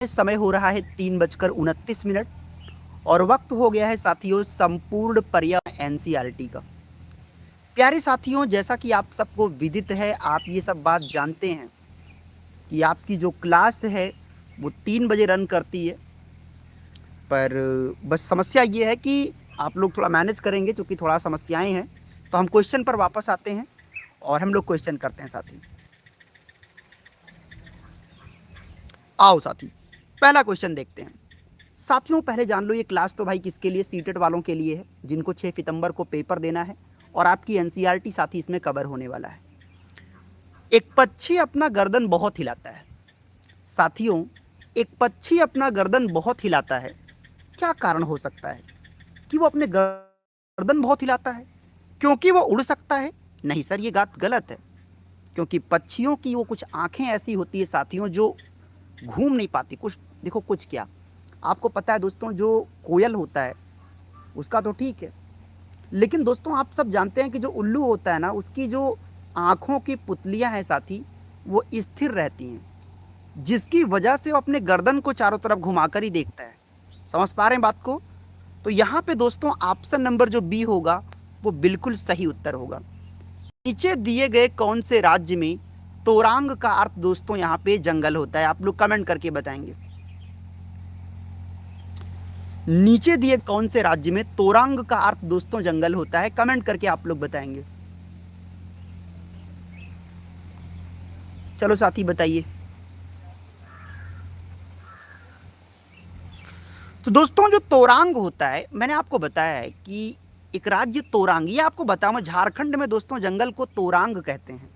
समय हो रहा है 3:29 और वक्त हो गया है साथियों संपूर्ण पर्यावरण एनसीईआरटी का। प्यारे साथियों, जैसा कि आप सबको विदित है, आप ये सब बात जानते हैं कि आपकी जो क्लास है वो 3 बजे रन करती है। पर बस समस्या ये है कि आप लोग थोड़ा मैनेज करेंगे, क्योंकि थोड़ा समस्याएं हैं। तो हम क्वेश्चन पर वापस आते हैं और हम लोग क्वेश्चन करते हैं साथी। आओ साथी, पहला क्वेश्चन देखते हैं। साथियों पहले जान लो, ये क्लास तो भाई किसके लिए, सीटेट वालों के लिए है, जिनको 6 सितंबर को पेपर देना है और आपकी एनसीईआरटी साथी इसमें कवर होने वाला है। एक पक्षी अपना गर्दन बहुत हिलाता है। साथियों, एक पक्षी अपना गर्दन बहुत हिलाता है, क्या कारण हो सकता है कि वो अपने गर्दन बहुत हिलाता है? क्योंकि वो उड़ सकता है? नहीं सर, ये बात गलत है। क्योंकि पक्षियों की वो कुछ आंखें ऐसी होती है साथियों जो घूम नहीं पाती। कुछ देखो, कुछ क्या आपको पता है दोस्तों, जो कोयल होता है उसका तो ठीक है, लेकिन दोस्तों आप सब जानते हैं कि जो उल्लू होता है ना, उसकी जो आंखों की पुतलियां हैं साथी, वो स्थिर रहती हैं, जिसकी वजह से वो अपने गर्दन को चारों तरफ घुमाकर ही देखता है। समझ पा रहे हैं बात को? तो यहाँ पे दोस्तों ऑप्शन नंबर जो बी होगा वो बिल्कुल सही उत्तर होगा। नीचे दिए गए कौन से राज्य में तोरांग का अर्थ दोस्तों यहाँ पे जंगल होता है? आप लोग कमेंट करके बताएंगे। नीचे दिए कौन से राज्य में तोरांग का अर्थ दोस्तों जंगल होता है? कमेंट करके आप लोग बताएंगे। चलो साथी बताइए। तो दोस्तों जो तोरांग होता है, मैंने आपको बताया है कि एक राज्य तोरांग, ये आपको बताऊं, झारखंड में दोस्तों जंगल को तोरांग कहते हैं।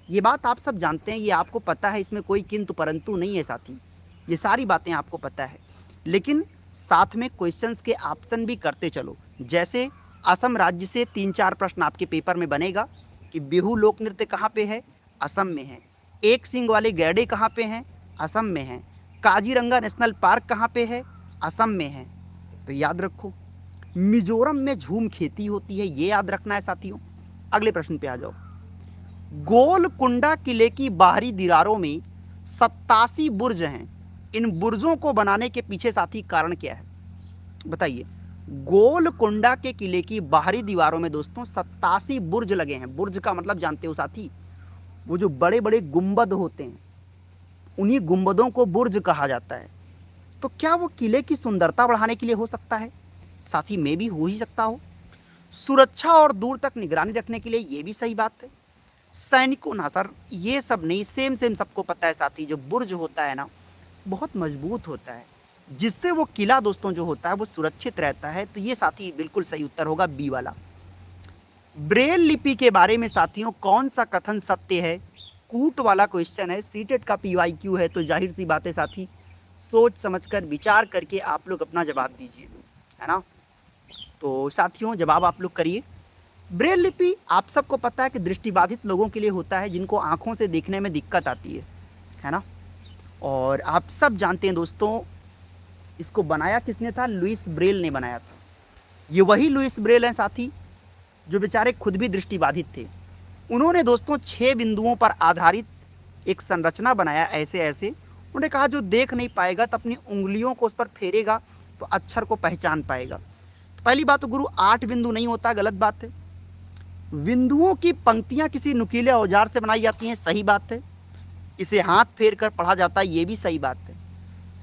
ये बात आप सब जानते हैं, ये आपको पता है, इसमें कोई किंतु परंतु नहीं है साथी, ये सारी बातें आपको पता है। लेकिन साथ में क्वेश्चंस के ऑप्शन भी करते चलो। जैसे असम राज्य से 3-4 प्रश्न आपके पेपर में बनेगा कि बिहू लोक नृत्य कहाँ पे है? असम में है। एक सींग वाले गैंडे कहाँ पे हैं? असम में है। काजीरंगा नेशनल पार्क कहाँ पे है? असम में है। तो याद रखो, मिजोरम में झूम खेती होती है, ये याद रखना है साथियों। अगले प्रश्न पे आ जाओ। गोलकुंडा किले की बाहरी दीवारों में 87 बुर्ज हैं। इन बुर्जों को बनाने के पीछे साथी कारण क्या है? बताइए। गोलकुंडा के किले की बाहरी दीवारों में दोस्तों 87 बुर्ज लगे हैं। बुर्ज का मतलब जानते हो साथी, वो जो बड़े बड़े गुंबद होते हैं, उन्हीं गुंबदों को बुर्ज कहा जाता है। तो क्या वो किले की सुंदरता बढ़ाने के लिए हो सकता है? साथी में भी हो ही सकता हो। सुरक्षा और दूर तक निगरानी रखने के लिए, ये भी सही बात है। सैनिकों ना सर, ये सब नहीं, सेम सेम सबको पता है साथी, जो बुर्ज होता है ना बहुत मजबूत होता है, जिससे वो किला दोस्तों जो होता है वो सुरक्षित रहता है। तो ये साथी बिल्कुल सही उत्तर होगा बी वाला। ब्रेल लिपि के बारे में साथियों कौन सा कथन सत्य है? कूट वाला क्वेश्चन है, सीटेट का पीवाईक्यू है, तो जाहिर सी बात है साथी, सोच समझकर विचार करके आप लोग अपना जवाब दीजिए, है ना। तो साथियों जवाब आप लोग करिए। ब्रेल लिपि आप सबको पता है कि दृष्टिबाधित लोगों के लिए होता है, जिनको आंखों से देखने में दिक्कत आती है ना। और आप सब जानते हैं दोस्तों, इसको बनाया किसने था? लुइस ब्रेल ने बनाया था। ये वही लुइस ब्रेल हैं साथी जो बेचारे खुद भी दृष्टिबाधित थे। उन्होंने दोस्तों 6 बिंदुओं पर आधारित एक संरचना बनाया, ऐसे ऐसे। उन्होंने कहा जो देख नहीं पाएगा तो अपनी उंगलियों को उस पर फेरेगा तो अक्षर को पहचान पाएगा। तो पहली बात तो गुरु 8 बिंदु नहीं होता, गलत बात है। बिंदुओं की पंक्तियां किसी नुकीले औजार से बनाई जाती हैं, सही बात है। इसे हाथ फेर कर पढ़ा जाता है, ये भी सही बात है।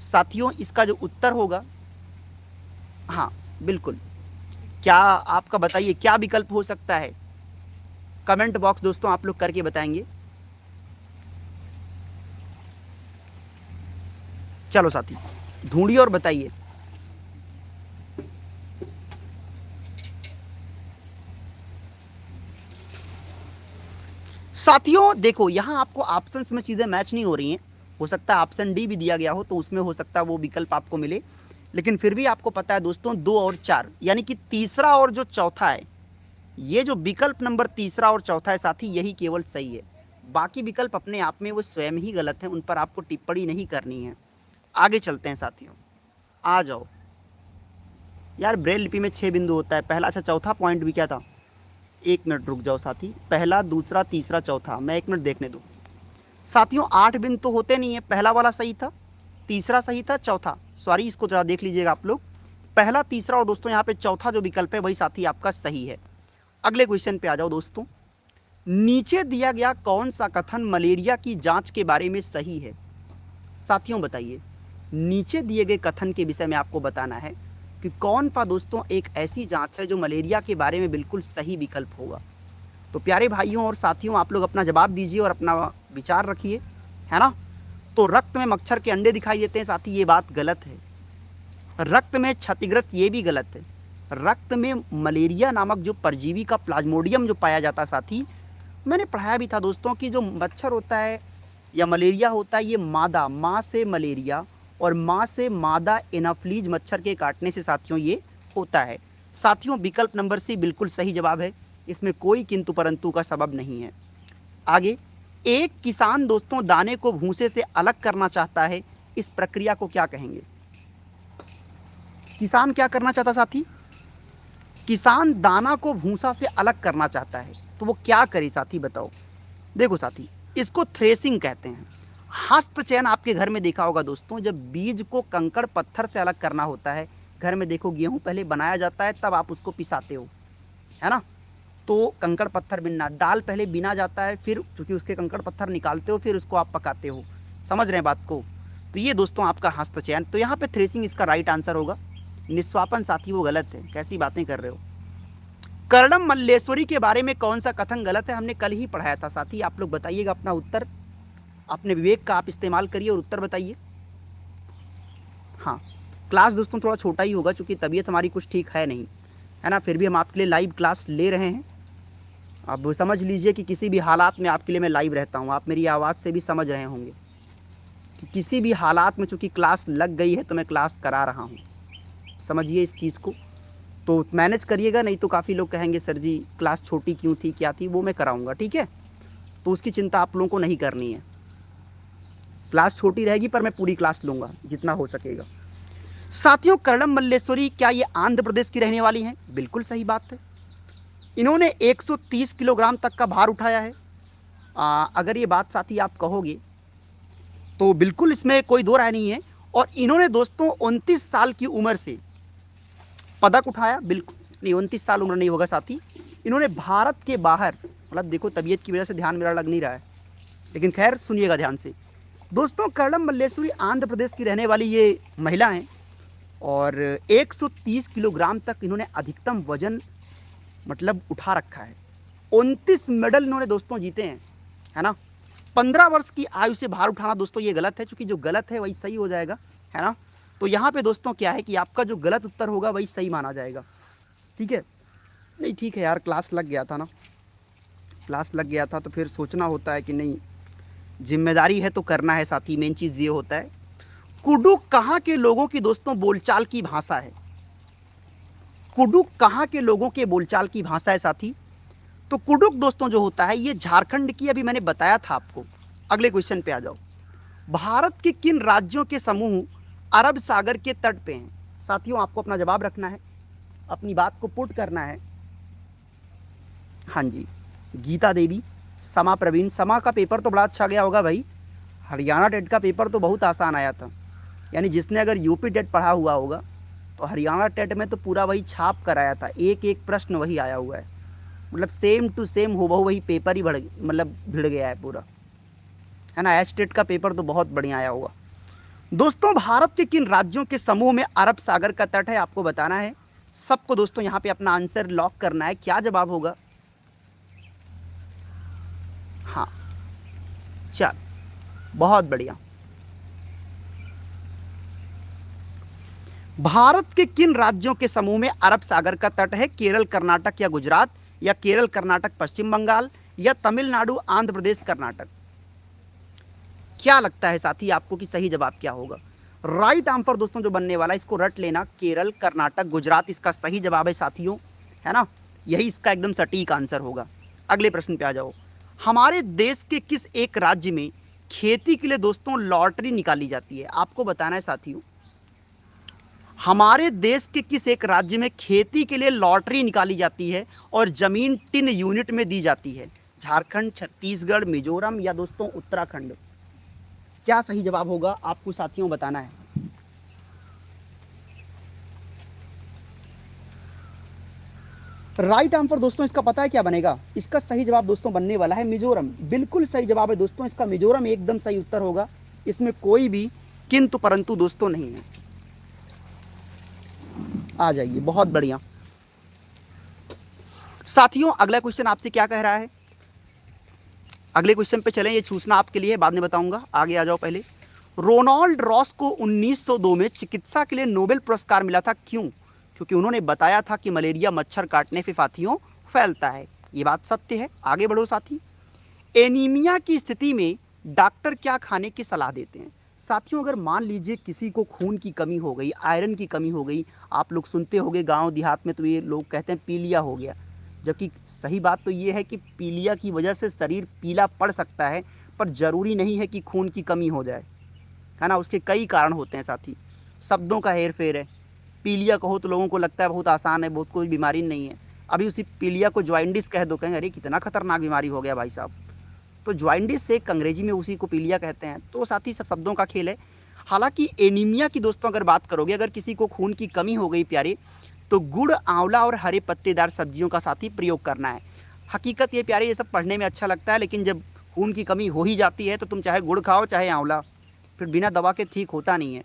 साथियों इसका जो उत्तर होगा, हाँ बिल्कुल, क्या आपका बताइए क्या विकल्प हो सकता है? कमेंट बॉक्स दोस्तों आप लोग करके बताएंगे। चलो साथी ढूंढिए और बताइए। साथियों देखो, यहां आपको ऑप्शंस में चीजें मैच नहीं हो रही हैं। हो सकता है ऑप्शन डी भी दिया गया हो, तो उसमें हो सकता है वो विकल्प आपको मिले, लेकिन फिर भी आपको पता है दोस्तों 2 और 4, यानी कि तीसरा और जो चौथा है, ये जो विकल्प नंबर तीसरा और चौथा है साथी, यही केवल सही है। बाकी विकल्प अपने आप में वो स्वयं ही गलत है, उन पर आपको टिप्पणी नहीं करनी है। आगे चलते हैं साथियों, आ जाओ। यार ब्रेल लिपि में 6 बिंदु होता है, पहला। अच्छा चौथा पॉइंट भी क्या था? 1 मिनट रुक जाओ साथी, पहला दूसरा तीसरा चौथा, मैं 1 मिनट देखने दो। साथियों 8 बिंदु तो होते नहीं है, पहला वाला सही था, तीसरा सही था, चौथा सॉरी, इसको जरा देख लीजिएगा आप लोग, पहला, तीसरा और दोस्तों यहाँ पे चौथा जो विकल्प है वही साथी आपका सही है। अगले क्वेश्चन पे आ जाओ दोस्तों। नीचे दिया गया कौन सा कथन मलेरिया की जांच के बारे में सही है? साथियों बताइए, नीचे दिए गए कथन के विषय में आपको बताना है कि कौन सा दोस्तों एक ऐसी जांच है जो मलेरिया के बारे में बिल्कुल सही विकल्प होगा। तो प्यारे भाइयों और साथियों, आप लोग अपना जवाब दीजिए और अपना विचार रखिए, है ना। तो रक्त में मच्छर के अंडे दिखाई देते हैं साथी, ये बात गलत है। रक्त में क्षतिग्रस्त, ये भी गलत है। रक्त में मलेरिया नामक जो परजीवी का प्लाज्मोडियम जो पाया जाता है साथी, मैंने पढ़ाया भी था दोस्तों कि जो मच्छर होता है या मलेरिया होता है, ये मादा, माँ से मलेरिया और माँ से मादा एनाफ्लीज मच्छर के काटने से साथियों ये होता है। साथियों विकल्प नंबर सी बिल्कुल सही जवाब है, इसमें कोई किंतु परंतु का सबब नहीं है। आगे, एक किसान दोस्तों दाने को भूसे से अलग करना चाहता है, इस प्रक्रिया को क्या कहेंगे? किसान क्या करना चाहता साथी? किसान दाना को भूसा से अलग करना चाहता है, तो वो क्या करे साथी बताओ? देखो साथी, इसको थ्रेसिंग कहते हैं। हस्त चयन आपके घर में देखा होगा दोस्तों, जब बीज को कंकड़ पत्थर से अलग करना होता है, घर में देखो गेहूं पहले बनाया जाता है तब आप उसको पिसाते हो, है ना। तो कंकड़ पत्थर बिनना, दाल पहले बिना जाता है, फिर चूंकि उसके कंकड़ पत्थर निकालते हो, फिर उसको आप पकाते हो। समझ रहे हैं बात को? तो ये दोस्तों आपका हस्त चयन, तो यहाँ पे थ्रेसिंग इसका राइट आंसर होगा। निस्वापन साथी वो गलत है, कैसी बातें कर रहे हो। कर्णम मल्लेश्वरी के बारे में कौन सा कथन गलत है? हमने कल ही पढ़ाया था साथी, आप लोग बताइएगा अपना उत्तर, अपने विवेक का आप इस्तेमाल करिए और उत्तर बताइए। हाँ, क्लास दोस्तों थोड़ा छोटा ही होगा क्योंकि तबीयत हमारी कुछ ठीक है नहीं, है ना, फिर भी हम आपके लिए लाइव क्लास ले रहे हैं। अब समझ लीजिए कि किसी भी हालात में आपके लिए मैं लाइव रहता हूँ, आप मेरी आवाज़ से भी समझ रहे होंगे कि किसी भी हालात में चूँकि क्लास लग गई है तो मैं क्लास करा रहा हूँ, समझिए इस चीज़ को। तो मैनेज करिएगा, नहीं तो काफ़ी लोग कहेंगे सर जी क्लास छोटी क्यों थी, क्या थी, वो मैं कराऊंगा, ठीक है। तो उसकी चिंता आप लोगों को नहीं करनी है, क्लास छोटी रहेगी पर मैं पूरी क्लास लूँगा जितना हो सकेगा। साथियों, कर्णम मल्लेश्वरी क्या ये आंध्र प्रदेश की रहने वाली हैं? बिल्कुल सही बात है। इन्होंने 130 किलोग्राम तक का भार उठाया है। अगर ये बात साथी आप कहोगे तो बिल्कुल इसमें कोई दो राय नहीं है। और इन्होंने दोस्तों 29 साल की उम्र से पदक उठाया, बिल्कुल नहीं 29 साल उम्र नहीं होगा साथी, इन्होंने भारत के बाहर, मतलब देखो तबीयत की वजह से ध्यान मेरा लग नहीं रहा है, लेकिन खैर सुनिएगा ध्यान से दोस्तों। कर्णम मल्लेश्वरी आंध्र प्रदेश की रहने वाली ये महिला हैं और 130 किलोग्राम तक इन्होंने अधिकतम वजन मतलब उठा रखा है। 29 मेडल इन्होंने दोस्तों जीते हैं, है ना। 15 वर्ष की आयु से भार उठाना दोस्तों ये गलत है, क्योंकि जो गलत है वही सही हो जाएगा, है ना। तो यहाँ पे दोस्तों क्या है कि आपका जो गलत उत्तर होगा वही सही माना जाएगा, ठीक है। नहीं ठीक है यार, क्लास लग गया था ना, क्लास लग गया था तो फिर सोचना होता है कि नहीं, जिम्मेदारी है तो करना है साथी, मेन चीज़ ये होता है। कुडुक कहाँ के लोगों की दोस्तों बोलचाल की भाषा है? कुडुक कहाँ के लोगों के बोलचाल की भाषा है साथी? तो कुडुक दोस्तों जो होता है ये झारखंड की, अभी मैंने बताया था आपको। अगले क्वेश्चन पे आ जाओ। भारत के किन राज्यों के समूह अरब सागर के तट पे हैं? साथियों आपको अपना जवाब रखना है, अपनी बात को पुट करना है। हाँ जी, गीता देवी, समा प्रवीण। समा का पेपर तो बड़ा अच्छा गया होगा भाई, हरियाणा टेट का पेपर तो बहुत आसान आया था, यानी जिसने अगर यूपी टेट पढ़ा हुआ होगा तो हरियाणा टेट में तो पूरा वही छाप कर आया था, एक एक प्रश्न वही आया हुआ है, मतलब सेम टू सेम हूबहू वही पेपर ही भिड़ गया है पूरा, है ना। एच टेट का पेपर तो बहुत बढ़िया आया होगा। दोस्तों भारत के किन राज्यों के समूह में अरब सागर का तट है? आपको बताना है सबको दोस्तों, यहाँ पे अपना आंसर लॉक करना है, क्या जवाब होगा? हाँ चल, बहुत बढ़िया। भारत के किन राज्यों के समूह में अरब सागर का तट है? केरल, कर्नाटक या गुजरात, या केरल, कर्नाटक, पश्चिम बंगाल, या तमिलनाडु, आंध्र प्रदेश, कर्नाटक? क्या लगता है साथी आपको कि सही जवाब क्या होगा? राइट आंसर दोस्तों जो बनने वाला है, इसको रट लेना, केरल, कर्नाटक, गुजरात इसका सही जवाब है साथियों, है ना। यही इसका एकदम सटीक आंसर होगा। अगले प्रश्न पे आ जाओ। हमारे देश के किस एक राज्य में खेती के लिए दोस्तों लॉटरी निकाली जाती है? आपको बताना है साथियों, हमारे देश के किस एक राज्य में खेती के लिए लॉटरी निकाली जाती है और जमीन 3 यूनिट में दी जाती है? झारखंड, छत्तीसगढ़, मिजोरम या दोस्तों उत्तराखंड? क्या सही जवाब होगा आपको साथियों बताना है। राइट आंसर दोस्तों इसका पता है क्या बनेगा? इसका सही जवाब दोस्तों बनने वाला है मिजोरम। बिल्कुल सही जवाब है दोस्तों इसका मिजोरम, एकदम सही उत्तर होगा। इसमें कोई भी किंतु परंतु दोस्तों नहीं है। आ जाइए, बहुत बढ़िया साथियों। अगला क्वेश्चन आपसे क्या कह रहा है? अगले क्वेश्चन पे चलें, ये सूचना आपके लिए बाद में बताऊंगा, आगे आ जाओ पहले। रोनाल्ड रॉस को 1902 में चिकित्सा के लिए नोबेल पुरस्कार मिला था, क्यों? क्योंकि उन्होंने बताया था कि मलेरिया मच्छर काटने से साथियों फैलता है। ये बात सत्य है। आगे बढ़ो साथी। एनीमिया की स्थिति में डॉक्टर क्या खाने की सलाह देते हैं? साथियों अगर मान लीजिए किसी को खून की कमी हो गई, आयरन की कमी हो गई, आप लोग सुनते होंगे गांव देहात में तो ये लोग कहते हैं पीलिया हो गया, जबकि सही बात तो ये है कि पीलिया की वजह से शरीर पीला पड़ सकता है, पर जरूरी नहीं है कि खून की कमी हो जाए, है ना। उसके कई कारण होते हैं साथी, शब्दों का हेर फेर है। पीलिया कहो तो लोगों को लगता है बहुत आसान है, बहुत कोई बीमारी नहीं है। अभी उसी पीलिया को ज्वाइंडिस कह दो, कहेंगे अरे कितना खतरनाक बीमारी हो गया भाई साहब। तो ज्वाइंडिस से अंग्रेजी में उसी को पीलिया कहते हैं। तो साथी सब शब्दों का खेल है। हालांकि एनीमिया की दोस्तों अगर बात करोगे, अगर किसी को खून की कमी हो गई प्यारे, तो गुड़, आंवला और हरे पत्तेदार सब्जियों का साथी प्रयोग करना है। हकीकत ये प्यारे, ये सब पढ़ने में अच्छा लगता है, लेकिन जब खून की कमी हो ही जाती है तो तुम चाहे गुड़ खाओ चाहे आंवला, फिर बिना दवा के ठीक होता नहीं है।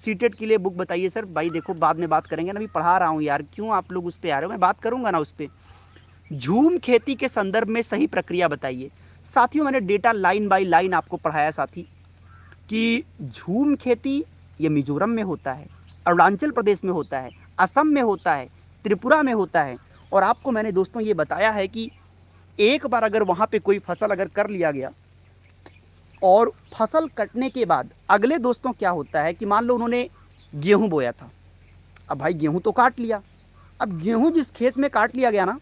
सीटेट के लिए बुक बताइए सर। भाई देखो बाद में बात करेंगे ना, अभी पढ़ा रहा हूँ यार, क्यों आप लोग उस पर आ रहे हो, मैं बात करूंगा ना उस पर। झूम खेती के संदर्भ में सही प्रक्रिया बताइए। साथियों मैंने डेटा लाइन बाय लाइन आपको पढ़ाया साथी, कि झूम खेती ये मिजोरम में होता है, अरुणाचल प्रदेश में होता है, असम में होता है, त्रिपुरा में होता है। और आपको मैंने दोस्तों ये बताया है कि एक बार अगर वहाँ पे कोई फसल अगर कर लिया गया और फसल कटने के बाद अगले दोस्तों क्या होता है कि मान लो उन्होंने गेहूं बोया था, अब भाई गेहूं तो काट लिया, अब गेहूं जिस खेत में काट लिया गया ना,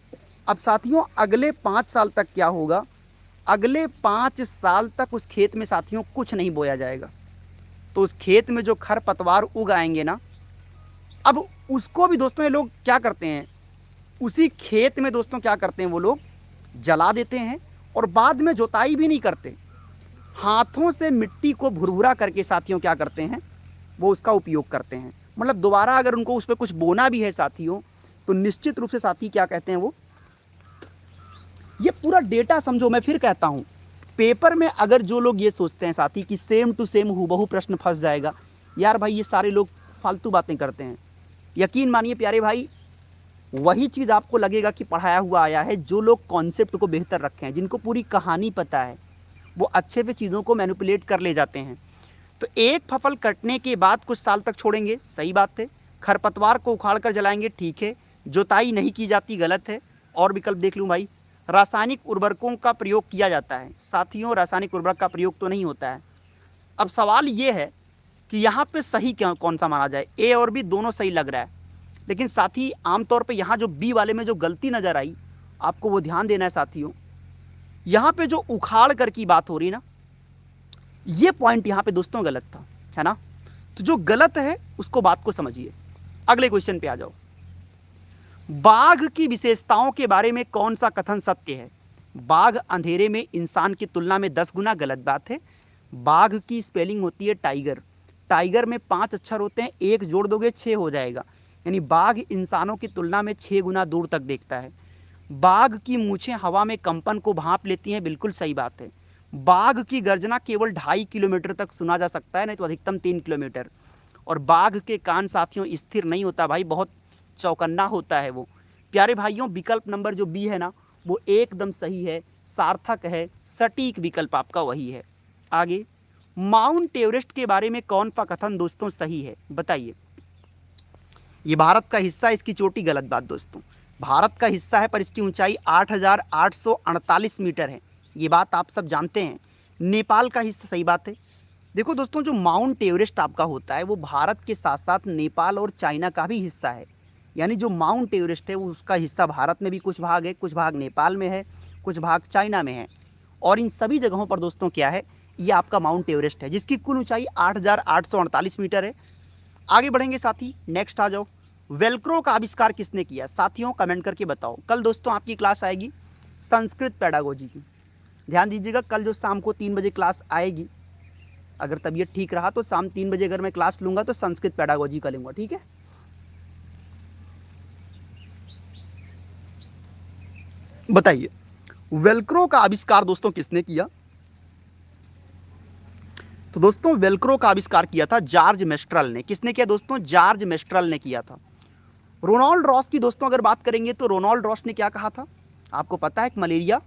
अब साथियों अगले 5 साल तक क्या होगा? अगले 5 साल तक उस खेत में साथियों कुछ नहीं बोया जाएगा। तो उस खेत में जो खरपतवार उग आएंगे ना, अब उसको भी दोस्तों ये लोग क्या करते हैं, उसी खेत में दोस्तों क्या करते हैं, वो लोग जला देते हैं और बाद में जोताई भी नहीं करते, हाथों से मिट्टी को भुरभुरा करके साथियों क्या करते हैं, वो उसका उपयोग करते हैं। मतलब दोबारा अगर उनको उस पर कुछ बोना भी है साथियों, तो निश्चित रूप से साथी क्या कहते हैं वो, ये पूरा डेटा समझो। मैं फिर कहता हूं, पेपर में अगर जो लोग ये सोचते हैं साथी कि सेम टू सेम हूबहू प्रश्न फंस जाएगा, यार भाई ये सारे लोग फालतू बातें करते हैं। यकीन मानिए प्यारे भाई, वही चीज़ आपको लगेगा कि पढ़ाया हुआ आया है। जो लोग कॉन्सेप्ट को बेहतर रखे हैं, जिनको पूरी कहानी पता है, वो अच्छे से चीज़ों को मैनिपुलेट कर ले जाते हैं। तो एक फसल कटने के बाद कुछ साल तक छोड़ेंगे, सही बात है। खरपतवार को उखाड़ कर जलाएंगे, ठीक है। जोताई नहीं की जाती, गलत है। और विकल्प देख लूँ भाई, रासायनिक उर्वरकों का प्रयोग किया जाता है। साथियों रासायनिक उर्वरक का प्रयोग तो नहीं होता है। अब सवाल ये है कि यहाँ पे सही क्या कौन सा माना जाए? ए और बी दोनों सही लग रहा है, लेकिन साथी आमतौर पे यहाँ जो बी वाले में जो गलती नज़र आई, आपको वो ध्यान देना है साथियों। यहाँ पे जो उखाड़ कर की बात हो रही ना, ये पॉइंट यहाँ पे दोस्तों गलत था, है ना। तो जो गलत है उसको बात को समझिए। अगले क्वेश्चन पे आ जाओ। बाघ की विशेषताओं के बारे में कौन सा कथन सत्य है? बाघ अंधेरे में इंसान की तुलना में 10 गुना, गलत बात है। बाघ की स्पेलिंग होती है टाइगर। टाइगर में 5 अक्षर होते हैं, एक जोड़ दोगे 6 हो जाएगा, यानी बाघ इंसानों की तुलना में 6 गुना दूर तक देखता है। बाघ की मूछें हवा में कंपन को भांप लेती हैं, बिल्कुल सही बात है। बाघ की गर्जना केवल 2.5 किलोमीटर तक सुना जा सकता है, नहीं तो अधिकतम 3 किलोमीटर। और बाघ के कान साथियों स्थिर नहीं होता भाई, बहुत चौकन्ना होता है वो। प्यारे भाइयों विकल्प नंबर जो बी है ना, वो एकदम सही है, सार्थक है, सटीक विकल्प आपका वही है। आगे, माउंट एवरेस्ट के बारे में कौन सा कथन दोस्तों सही है? बताइए। ये भारत का हिस्सा, इसकी चोटी, गलत बात दोस्तों। भारत का हिस्सा है पर इसकी ऊंचाई 8,848 मीटर है, ये बात आप सब जानते हैं। नेपाल का हिस्सा, सही बात है। देखो दोस्तों, जो माउंट एवरेस्ट आपका होता है वो भारत के साथ साथ नेपाल और चाइना का भी हिस्सा है। यानी जो माउंट एवरेस्ट है वो उसका हिस्सा भारत में भी कुछ भाग है, कुछ भाग नेपाल में है, कुछ भाग चाइना में है। और इन सभी जगहों पर दोस्तों क्या है, ये आपका माउंट एवरेस्ट है, जिसकी कुल ऊंचाई 8,848 मीटर है। आगे बढ़ेंगे साथी, नेक्स्ट आ जाओ। वेलक्रो का आविष्कार किसने किया? साथियों कमेंट करके बताओ। कल दोस्तों आपकी क्लास आएगी संस्कृत पेडागोजी की, ध्यान दीजिएगा। कल जो शाम को 3 बजे क्लास आएगी, अगर तबीयत ठीक रहा तो शाम 3 बजे अगर मैं क्लास लूंगा तो संस्कृत पेडागोजी का लूंगा, ठीक है। बताइए, वेलक्रो का आविष्कार दोस्तों किसने किया? तो दोस्तों वेलक्रो का आविष्कार किया था जॉर्ज मेस्ट्रल ने। किसने किया दोस्तों? जॉर्ज मेस्ट्रल ने किया था। रोनाल्ड रॉस की दोस्तों अगर बात करेंगे तो रोनाल्ड रॉस ने क्या कहा था? आपको पता है कि मलेरिया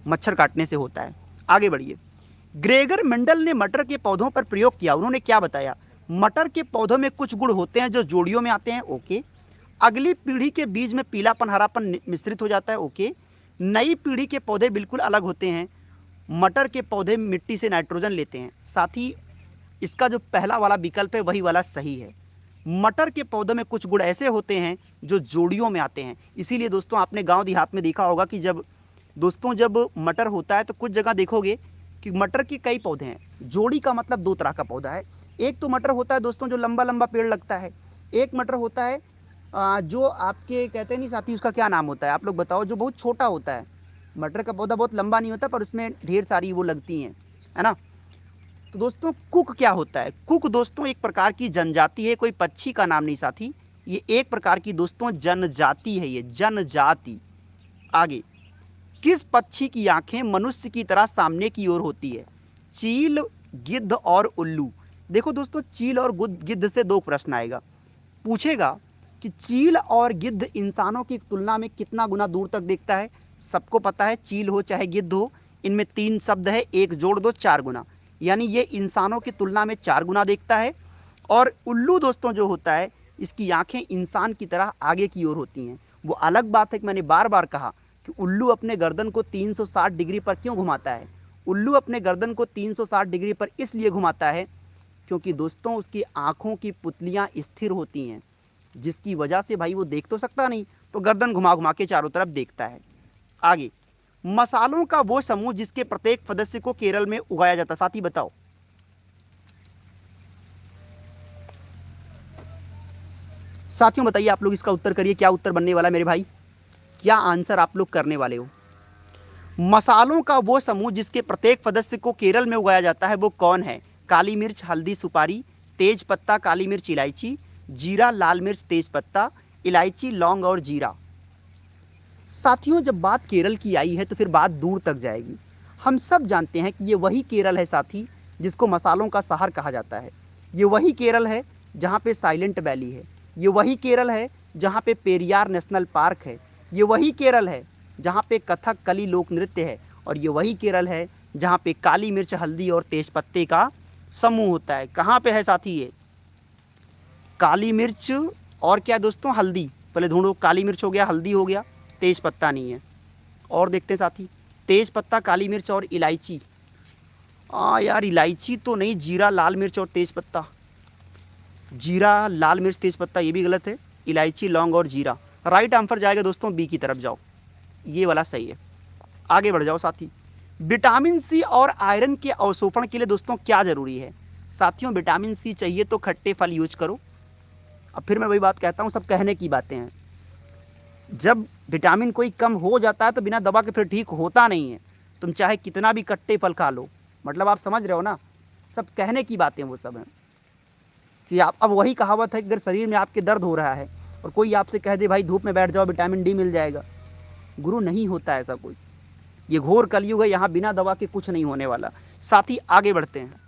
मच्छर काटने से होता है। आगे बढ़िए। ग्रेगर मेंडल ने मटर के पौधों पर प्रयोग किया। उन्होंने क्या बताया? मटर के पौधों में कुछ गुण होते हैं जो जोड़ियों में आते हैं। ओके। अगली पीढ़ी के बीज में पीलापन हरापन मिश्रित हो जाता है। ओके। नई पीढ़ी के पौधे बिल्कुल अलग होते हैं। मटर के पौधे मिट्टी से नाइट्रोजन लेते हैं। साथ ही इसका जो पहला वाला विकल्प है वही वाला सही है। मटर के पौधों में कुछ गुण ऐसे होते हैं जो जोड़ियों में आते हैं। इसीलिए दोस्तों आपने गांव देहात में देखा होगा कि जब मटर होता है तो कुछ जगह देखोगे कि मटर के कई पौधे हैं। जोड़ी का मतलब दो तरह का पौधा है। एक तो मटर होता है दोस्तों जो लंबा लंबा पेड़ लगता है। एक मटर होता है जो आपके कहते नहीं साथी, उसका क्या नाम होता है आप लोग बताओ, जो बहुत छोटा होता है। मटर का पौधा बहुत लंबा नहीं होता पर उसमें ढेर सारी वो लगती हैं, है ना। तो दोस्तों कुक क्या होता है? कुक दोस्तों एक प्रकार की जनजाति है, कोई पक्षी का नाम नहीं साथी। ये एक प्रकार की दोस्तों जनजाति है, ये जनजाति। आगे, किस पक्षी की आंखें मनुष्य की तरह सामने की ओर होती है? चील, गिद्ध और उल्लू। देखो दोस्तों चील और गिद्ध से दो प्रश्न आएगा। पूछेगा कि चील और गिद्ध इंसानों की तुलना में कितना गुना दूर तक देखता है? सबको पता है चील हो चाहे गिद्ध हो, इनमें 3 शब्द है, एक जोड़ दो 4 गुना, यानी ये इंसानों की तुलना में 4 गुना देखता है। और उल्लू दोस्तों जो होता है इसकी आंखें इंसान की तरह आगे की ओर होती हैं। वो अलग बात है कि मैंने बार बार कहा कि उल्लू अपने गर्दन को 360 डिग्री पर क्यों घुमाता है? उल्लू अपने गर्दन को 360 डिग्री पर इसलिए घुमाता है क्योंकि दोस्तों उसकी आंखों की पुतलियां स्थिर होती हैं, जिसकी वजह से भाई वो देख तो सकता नहीं, तो गर्दन घुमा घुमा के चारों तरफ देखता है। आगे, मसालों का वो समूह जिसके प्रत्येक सदस्य को केरल में उगाया जाता है, साथी बताओ। साथियों बताइए, आप लोग इसका उत्तर करिए, क्या उत्तर बनने वाला है मेरे भाई? क्या आंसर आप लोग करने वाले हो? मसालों का वो समूह जिसके प्रत्येक सदस्य को केरल में उगाया जाता है वो कौन है? काली मिर्च, हल्दी, सुपारी, तेज पत्ता, काली मिर्च, इलायची, जीरा, लाल मिर्च, तेज पत्ता, इलायची, लौंग और जीरा। साथियों जब बात केरल की आई है तो फिर बात दूर तक जाएगी। हम सब जानते हैं कि ये वही केरल है साथी जिसको मसालों का शहर कहा जाता है। ये वही केरल है जहाँ पे साइलेंट वैली है। ये वही केरल है जहाँ पे पेरियार नेशनल पार्क है। ये वही केरल है जहाँ पे कथक कली लोक नृत्य है। और ये वही केरल है जहाँ पे काली मिर्च, हल्दी और तेजपत्ते का समूह होता है। कहाँ पे है साथी? ये काली मिर्च और क्या दोस्तों? हल्दी। पहले ढूंढो, काली मिर्च हो गया, हल्दी हो गया, तेज पत्ता नहीं है। और देखते हैं साथी, तेज पत्ता, काली मिर्च और इलायची। यार इलायची तो नहीं, जीरा, लाल मिर्च और तेज पत्ता। जीरा, लाल मिर्च, तेज पत्ता ये भी गलत है। इलायची, लौंग और जीरा। राइट आंसर जाएगा दोस्तों बी की तरफ जाओ, ये वाला सही है। आगे बढ़ जाओ साथी। विटामिन सी और आयरन के अवशोषण के लिए दोस्तों क्या जरूरी है? साथियों विटामिन सी चाहिए तो खट्टे फल यूज करो। अब फिर मैं वही बात कहता हूँ, सब कहने की बातें हैं। जब विटामिन कोई कम हो जाता है तो बिना दवा के फिर ठीक होता नहीं है। तुम चाहे कितना भी कट्टे फल खा लो, मतलब आप समझ रहे हो ना, सब कहने की बातें वो सब हैं। कि आप अब वही कहावत है कि अगर शरीर में आपके दर्द हो रहा है और कोई आपसे कह दे भाई धूप में बैठ जाओ विटामिन डी मिल जाएगा, गुरु नहीं होता ऐसा कुछ। ये घोर कलयुग है, यहाँ बिना दवा के कुछ नहीं होने वाला। साथ ही आगे बढ़ते हैं।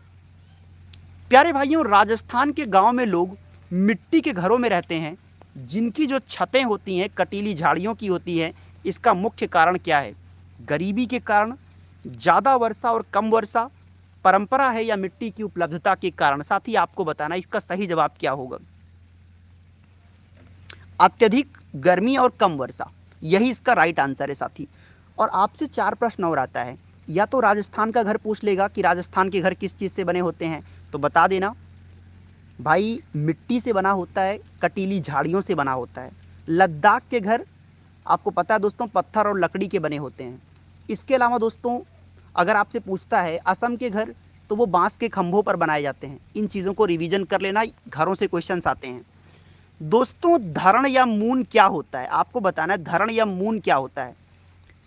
प्यारे भाइयों, राजस्थान के गांव में लोग मिट्टी के घरों में रहते हैं जिनकी जो छतें होती हैं कटीली झाड़ियों की होती है। इसका मुख्य कारण क्या है? गरीबी के कारण, ज़्यादा वर्षा और कम वर्षा, परंपरा है या मिट्टी की उपलब्धता के कारण? साथ ही आपको बताना इसका सही जवाब क्या होगा। अत्यधिक गर्मी और कम वर्षा, यही इसका राइट आंसर है साथी। और आपसे 4 प्रश्न और आता है, या तो राजस्थान का घर पूछ लेगा कि राजस्थान के घर किस चीज़ से बने होते हैं, तो बता देना भाई मिट्टी से बना होता है, कटीली झाड़ियों से बना होता है। लद्दाख के घर आपको पता है दोस्तों पत्थर और लकड़ी के बने होते हैं। इसके अलावा दोस्तों अगर आपसे पूछता है असम के घर, तो वो बांस के खंभों पर बनाए जाते हैं। इन चीज़ों को रिवीजन कर लेना, घरों से क्वेश्चंस आते हैं। दोस्तों धरण या मून क्या होता है? आपको बताना है धरण या मून क्या होता है।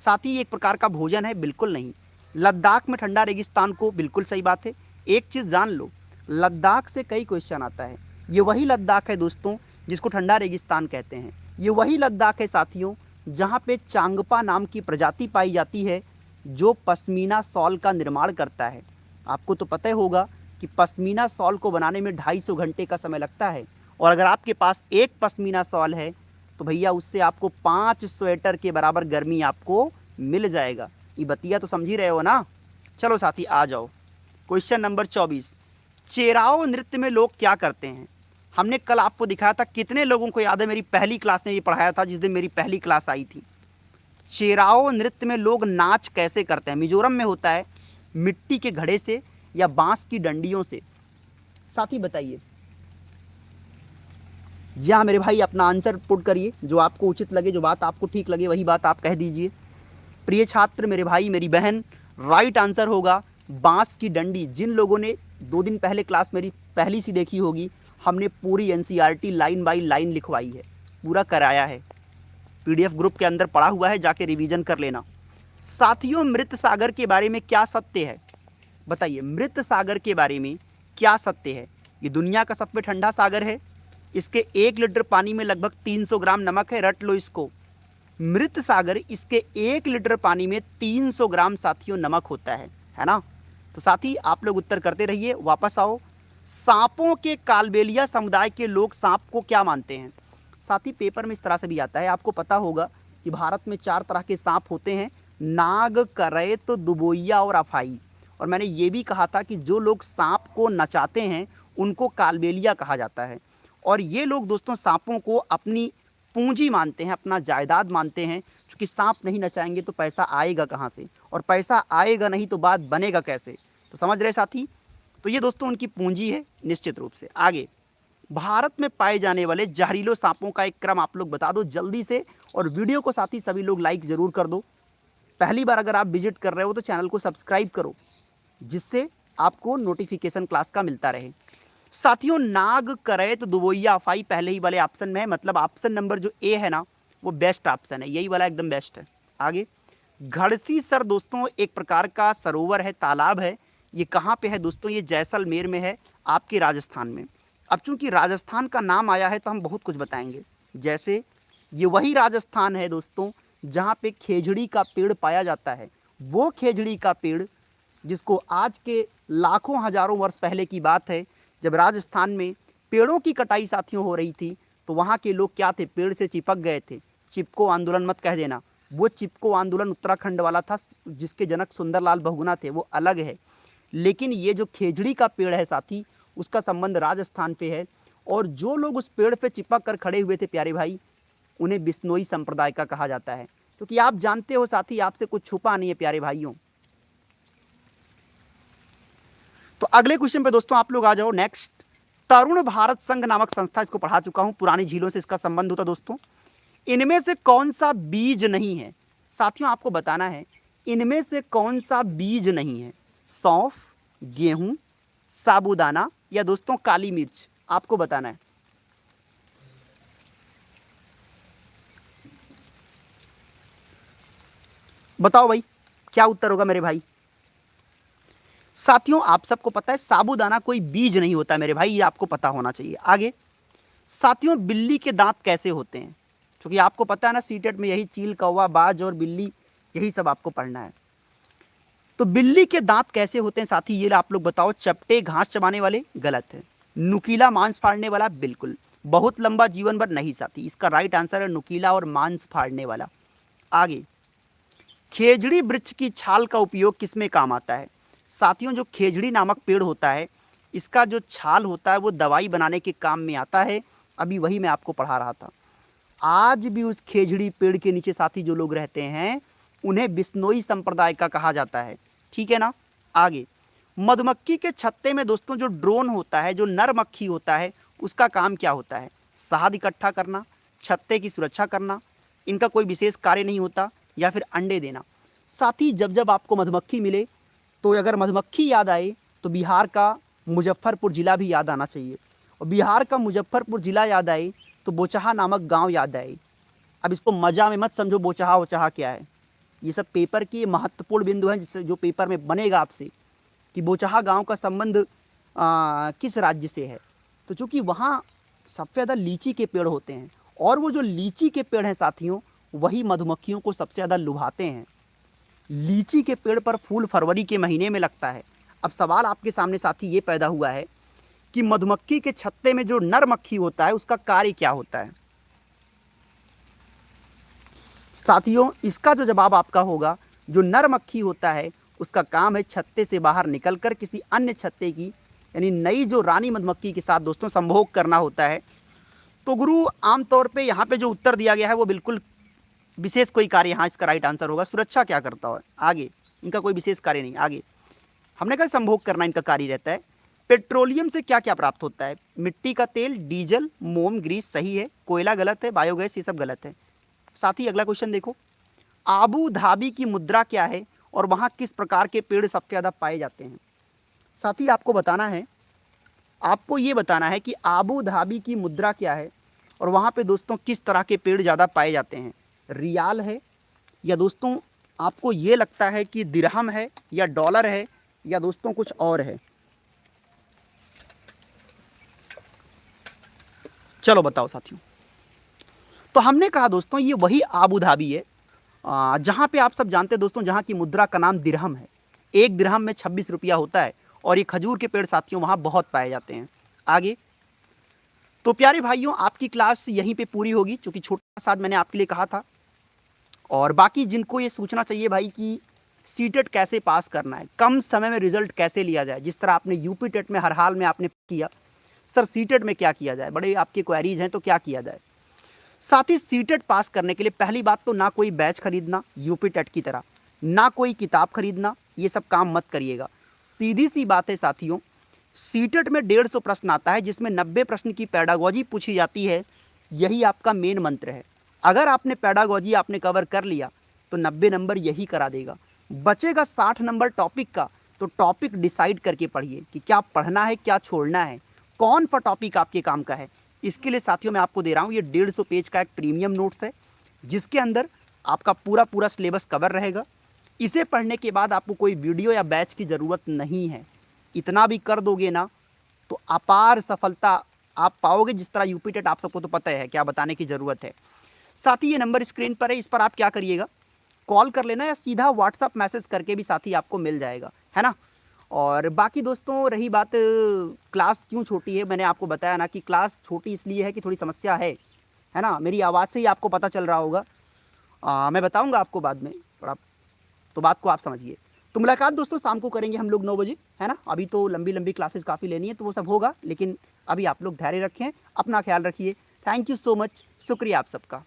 साथ ही एक प्रकार का भोजन है? बिल्कुल नहीं, लद्दाख में ठंडा रेगिस्तान को, बिल्कुल सही बात है। एक चीज़ जान लो, लद्दाख से कई क्वेश्चन आता है। ये वही लद्दाख है दोस्तों जिसको ठंडा रेगिस्तान कहते हैं। ये वही लद्दाख है साथियों जहाँ पे चांगपा नाम की प्रजाति पाई जाती है जो पश्मीना शॉल का निर्माण करता है। आपको तो पता ही होगा कि पश्मीना शॉल को बनाने में 250 घंटे का समय लगता है, और अगर आपके पास एक पश्मीना शॉल है तो भैया उससे आपको 5 स्वेटर के बराबर गर्मी आपको मिल जाएगा। ये बतिया तो समझ ही रहे हो ना। चलो साथी आ जाओ, क्वेश्चन नंबर 24। चेराओ नृत्य में लोग क्या करते हैं? हमने कल आपको दिखाया था, कितने लोगों को याद है, मेरी पहली क्लास में ये पढ़ाया था जिस दिन मेरी पहली क्लास आई थी। चेराओ नृत्य में लोग नाच कैसे करते हैं? मिजोरम में होता है, मिट्टी के घड़े से या बांस की डंडियों से। साथी बताइए। या मेरे भाई अपना आंसर पुट करिए, जो आपको उचित लगे, जो बात आपको ठीक लगे वही बात आप कह दीजिए। प्रिय छात्र, मेरे भाई मेरी बहन, राइट आंसर होगा बांस की डंडी। जिन लोगों ने 2 दिन पहले क्लास मेरी पहली सी देखी होगी, हमने पूरी एनसीईआरटी लाइन बाय लाइन लिखवाई है, पूरा कराया है, पीडीएफ ग्रुप के अंदर पड़ा हुआ है, जाके रिवीजन कर लेना। साथियों, मृत सागर के बारे में क्या सत्य है? बताइए, मृत सागर के बारे में क्या सत्य है? ये दुनिया का सबसे ठंडा सागर है। इसके 1 लीटर पानी में लगभग 300 ग्राम नमक है। रट लो इसको, मृत सागर, इसके 1 लीटर पानी में 300 ग्राम साथियों नमक होता है ना। तो साथी आप लोग उत्तर करते रहिए, वापस आओ। सांपों के कालबेलिया समुदाय के लोग सांप को क्या मानते हैं? साथी पेपर में इस तरह से भी आता है, आपको पता होगा कि भारत में 4 तरह के सांप होते हैं, नाग, करैत, दुबोइया और अफाई। और मैंने ये भी कहा था कि जो लोग सांप को नचाते हैं उनको कालबेलिया कहा जाता है। और ये लोग दोस्तों सांपों को अपनी पूंजी मानते हैं, अपना जायदाद मानते हैं, क्योंकि सांप नहीं नचाएंगे तो पैसा आएगा कहाँ से, और पैसा आएगा नहीं तो बात बनेगा कैसे। तो समझ रहे साथी? तो ये दोस्तों उनकी पूंजी है निश्चित रूप से। आगे, भारत में पाए जाने वाले जहरीले सांपों का एक क्रम आप लोग बता दो जल्दी से, और वीडियो को साथी सभी लोग लाइक जरूर कर दो। पहली बार अगर आप विजिट कर रहे हो तो चैनल को सब्सक्राइब करो, जिससे आपको नोटिफिकेशन क्लास का मिलता रहे। साथियों, नाग, करैत, दुबोइया, अफाई पहले ही वाले ऑप्शन में है, मतलब ऑप्शन नंबर जो ए है ना वो बेस्ट ऑप्शन है, यही वाला एकदम बेस्ट है। आगे, घड़सी सर दोस्तों एक प्रकार का सरोवर है, तालाब है। ये कहाँ पे है दोस्तों? ये जैसलमेर में है, आपके राजस्थान में। अब चूंकि राजस्थान का नाम आया है तो हम बहुत कुछ बताएंगे। जैसे ये वही राजस्थान है दोस्तों जहाँ पे खेजड़ी का पेड़ पाया जाता है। वो खेजड़ी का पेड़ जिसको आज के लाखों हजारों वर्ष पहले की बात है, जब राजस्थान में पेड़ों की कटाई साथियों हो रही थी तो वहाँ के लोग क्या थे, पेड़ से चिपक गए थे। चिपको आंदोलन मत कह देना, वो चिपको आंदोलन उत्तराखंड वाला था जिसके जनक सुंदरलाल बहुगुणा थे, वो अलग है। लेकिन ये जो खेजड़ी का पेड़ है साथी, उसका संबंध राजस्थान पे है। और जो लोग उस पेड़ पे चिपक कर खड़े हुए थे प्यारे भाई, उन्हें बिश्नोई संप्रदाय का कहा जाता है। क्योंकि आप जानते हो साथी, आपसे कुछ छुपा नहीं है प्यारे भाइयों। तो अगले क्वेश्चन पे दोस्तों आप लोग आ जाओ। नेक्स्ट, तरुण भारत संघ नामक संस्था, इसको पढ़ा चुका हूं, पुरानी झीलों से इसका संबंध होता दोस्तों। इनमें से कौन सा बीज नहीं है? साथियों आपको बताना है इनमें से कौन सा बीज नहीं है। सौंफ, गेहूं, साबूदाना या दोस्तों काली मिर्च, आपको बताना है। बताओ भाई क्या उत्तर होगा मेरे भाई। साथियों आप सबको पता है साबूदाना कोई बीज नहीं होता मेरे भाई, ये आपको पता होना चाहिए। आगे, साथियों बिल्ली के दांत कैसे होते हैं? क्योंकि आपको पता है ना सीटेट में यही चील, कौवा, बाज और बिल्ली, यही सब आपको पढ़ना है। तो बिल्ली के दांत कैसे होते हैं साथी, ये आप लोग बताओ। चपटे, घास चबाने वाले, गलत है। नुकीला, मांस फाड़ने वाला, बिल्कुल। बहुत लंबा जीवन भर, नहीं साथी, इसका राइट आंसर है नुकीला और मांस फाड़ने वाला। आगे, खेजड़ी वृक्ष की छाल का उपयोग किसमें काम आता है? साथियों जो खेजड़ी नामक पेड़ होता है, इसका जो छाल होता है वो दवाई बनाने के काम में आता है। अभी वही मैं आपको पढ़ा रहा था। आज भी उस खेजड़ी पेड़ के नीचे साथी जो लोग रहते हैं उन्हें बिश्नोई संप्रदाय का कहा जाता है, ठीक है ना। आगे, मधुमक्खी के छत्ते में दोस्तों जो ड्रोन होता है, जो नर मक्खी होता है, उसका काम क्या होता है? शहद इकट्ठा करना, छत्ते की सुरक्षा करना, इनका कोई विशेष कार्य नहीं होता, या फिर अंडे देना। साथी जब जब आपको मधुमक्खी मिले तो अगर मधुमक्खी याद आए तो बिहार का मुजफ्फरपुर ज़िला भी याद आना चाहिए, और बिहार का मुजफ्फरपुर ज़िला याद आए तो बोचहा नामक गांव याद आए। अब इसको मजा में मत समझो बोचहा वोचहा क्या है, ये सब पेपर के महत्वपूर्ण बिंदु हैं जिससे जो पेपर में बनेगा आपसे कि बोचहा गांव का संबंध किस राज्य से है। तो चूंकि वहाँ सबसे ज़्यादा लीची के पेड़ होते हैं और वो जो लीची के पेड़ हैं साथियों वही मधुमक्खियों को सबसे ज़्यादा लुभाते हैं। लीची के पेड़ पर फूल फरवरी के महीने में लगता है। अब सवाल आपके सामने साथी ये पैदा हुआ है कि मधुमक्खी के छत्ते में जो नर मक्खी होता है उसका कार्य क्या होता है। साथियों इसका जो जवाब आपका होगा, जो नर मक्खी होता है उसका काम है छत्ते से बाहर निकलकर किसी अन्य छत्ते की यानी नई जो रानी मधुमक्खी के साथ दोस्तों संभोग करना होता है। तो गुरु आमतौर पे यहाँ पे जो उत्तर दिया गया है वो बिल्कुल विशेष कोई कार्य यहाँ इसका राइट आंसर होगा। सुरक्षा क्या करता है आगे, इनका कोई विशेष कार्य नहीं। आगे हमने कहा संभोग करना इनका कार्य रहता है। पेट्रोलियम से क्या क्या प्राप्त होता है, मिट्टी का तेल, डीजल, मोम, ग्रीस सही है, कोयला गलत है, बायोगैस ये सब गलत है। साथ ही अगला क्वेश्चन देखो, आबू धाबी की मुद्रा क्या है और वहाँ किस प्रकार के पेड़ सबसे ज़्यादा पाए जाते हैं। साथ ही आपको बताना है, आपको ये बताना है कि आबू धाबी की मुद्रा क्या है और वहाँ पे दोस्तों किस तरह के पेड़ ज़्यादा पाए जाते हैं। रियाल है या दोस्तों आपको ये लगता है कि दिरहम है या डॉलर है या दोस्तों कुछ और है। चलो बताओ साथियों। तो हमने कहा दोस्तों ये वही आबू धाबी है जहाँ पे आप सब जानते हैं दोस्तों जहाँ की मुद्रा का नाम दिरहम है। एक दिरहम में 26 रुपया होता है और ये खजूर के पेड़ साथियों वहाँ बहुत पाए जाते हैं। आगे तो प्यारे भाइयों आपकी क्लास यहीं पे पूरी होगी क्योंकि छोटा सा मैंने आपके लिए कहा था। और बाकी जिनको ये सोचना चाहिए भाई कि सीटेट कैसे पास करना है, कम समय में रिजल्ट कैसे लिया जाए, जिस तरह आपने यूपी टेट में हर हाल में आपने किया, सर सीटेट में क्या किया जाए, बड़े आपके क्वेरीज हैं तो क्या किया जाए। साथ ही सीटेट पास करने के लिए पहली बात तो ना कोई बैच खरीदना यूपी टेट की तरह, ना कोई किताब खरीदना, ये सब काम मत करिएगा। सीधी सी बात है साथियों, सीटेट में 150 प्रश्न आता है जिसमें 90 प्रश्न की पेडागोजी पूछी जाती है। यही आपका मेन मंत्र है। अगर आपने पेडागोजी आपने कवर कर लिया तो 90 नंबर यही करा देगा। बचेगा 60 नंबर टॉपिक का, तो टॉपिक डिसाइड करके पढ़िए कि क्या पढ़ना है क्या छोड़ना है, कौन सा टॉपिक आपके काम का है। इसके लिए साथियों मैं आपको दे रहा हूँ ये 150 पेज का एक प्रीमियम नोट्स है जिसके अंदर आपका पूरा सिलेबस कवर रहेगा। इसे पढ़ने के बाद आपको कोई वीडियो या बैच की ज़रूरत नहीं है। इतना भी कर दोगे ना तो अपार सफलता आप पाओगे। जिस तरह यूपी टेट आप सबको तो पता है क्या बताने की ज़रूरत है। साथ ही ये नंबर स्क्रीन पर है, इस पर आप क्या करिएगा, कॉल कर लेना या सीधा व्हाट्सअप मैसेज करके भी साथी आपको मिल जाएगा, है ना। और बाकी दोस्तों रही बात क्लास क्यों छोटी है, मैंने आपको बताया ना कि क्लास छोटी इसलिए है कि थोड़ी समस्या है ना। मेरी आवाज़ से ही आपको पता चल रहा होगा। मैं बताऊंगा आपको बाद में थोड़ा, तो बात को आप समझिए। तो मुलाकात दोस्तों शाम को करेंगे हम लोग 9 बजे, है ना। अभी तो लंबी क्लासेस काफ़ी लेनी है तो वो सब होगा, लेकिन अभी आप लोग धैर्य रखें, अपना ख्याल रखिए। थैंक यू सो मच, शुक्रिया आप सबका।